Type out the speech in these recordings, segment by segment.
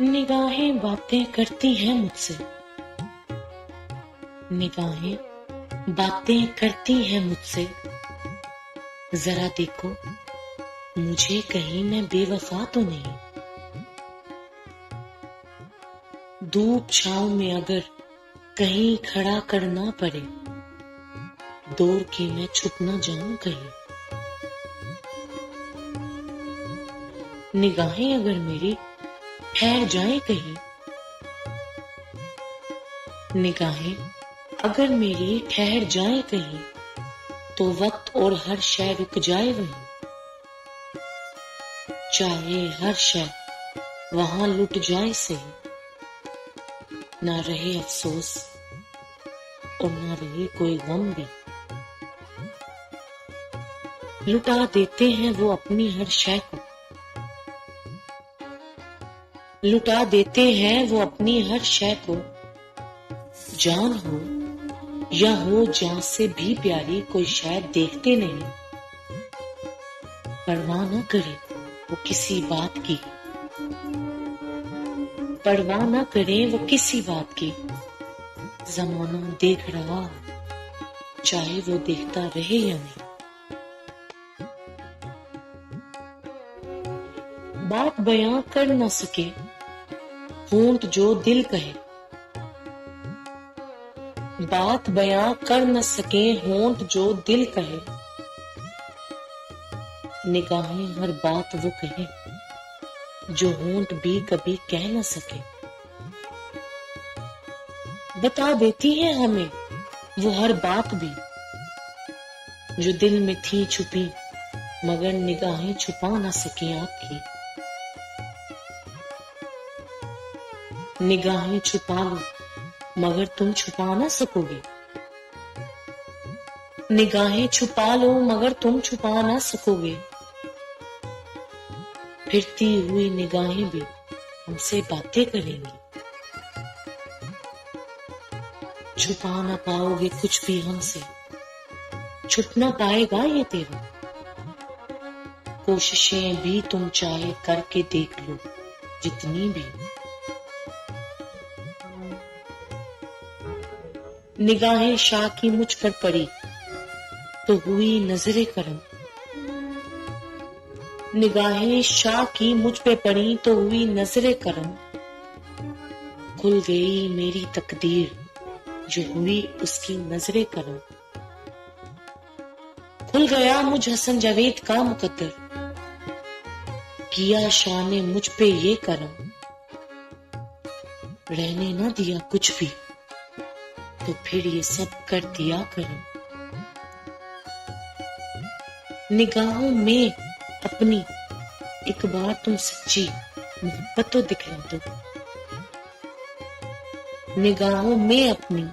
निगाहें बातें करती हैं मुझसे, निगाहें बातें करती हैं मुझसे। जरा देखो मुझे कहीं मैं बेवफा तो नहीं। धूप छांव में अगर कहीं खड़ा करना पड़े, दौड़ के मैं छुप ना जाऊं कहीं। निगाहें अगर मेरी ठहर जाए कहीं, निगाहें अगर मेरी ठहर जाए कहीं, तो वक्त और हर शय रुक जाए वहीं। चाहे हर शय वहां लुट जाए सही, ना रहे अफसोस और ना रहे कोई गम भी। लुटा देते हैं वो अपनी हर शय को, लुटा देते हैं वो अपनी हर शय को। जान हो या हो जान से भी प्यारी कोई शायद देखते नहीं। परवाह न करे वो किसी बात की, परवाह न करे वो किसी बात की। जमाना देख रहा चाहे वो देखता रहे या नहीं। बात बयां कर न सके होंठ जो दिल कहे, बात बयां कर न सके होंठ जो दिल कहे। निगाहें हर बात वो कहे जो होंठ भी कभी कह न सके। बता देती है हमें वो हर बात भी जो दिल में थी छुपी, मगर निगाहें छुपा न सकी आपकी। निगाहें छुपा लो मगर तुम छुपा ना सकोगे। निगाहें छुपा लो मगर तुम छुपा ना सकोगे। फिरती हुई निगाहें भी हमसे बातें करेंगी। छुपा ना पाओगे कुछ भी हमसे, छुप ना पाएगा ये तेरा। कोशिशें भी तुम चाहे करके देख लो जितनी भी। निगाहें शाह की मुझ पर पड़ी तो हुई नजरे करम। निगाहें शाह की मुझ पे पड़ी तो हुई नजरे करम। खुल गई मेरी तकदीर जो हुई उसकी नजरे करम। खुल गया मुझ हसन जावेद का मुकद्दर, किया शाह ने मुझ पे ये करम। रहने ना दिया कुछ भी तो फिर ये सब कर दिया करम। निगाहों में अपनी एक बार तुम सच्ची मोहब्बत तो दिखला दो। निगाहों में अपनी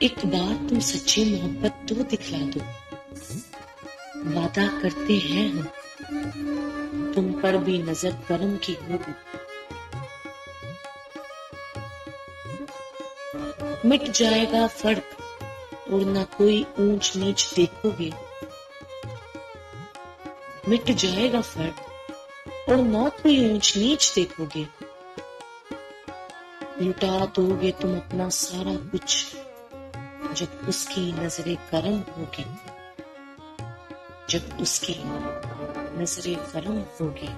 एक बार तुम सच्ची मोहब्बत तो दिखला दो। वादा करते हैं हम तुम पर भी नजर करम की होगी। मिट जाएगा फर्क और ना कोई ऊंच नीच देखोगे। मिट जाएगा फर्क और ना कोई ऊंच नीच देखोगे। लुटा दोगे तुम अपना सारा कुछ जब उसकी नजरे करम होगी। जब उसकी नजरे करम होगी।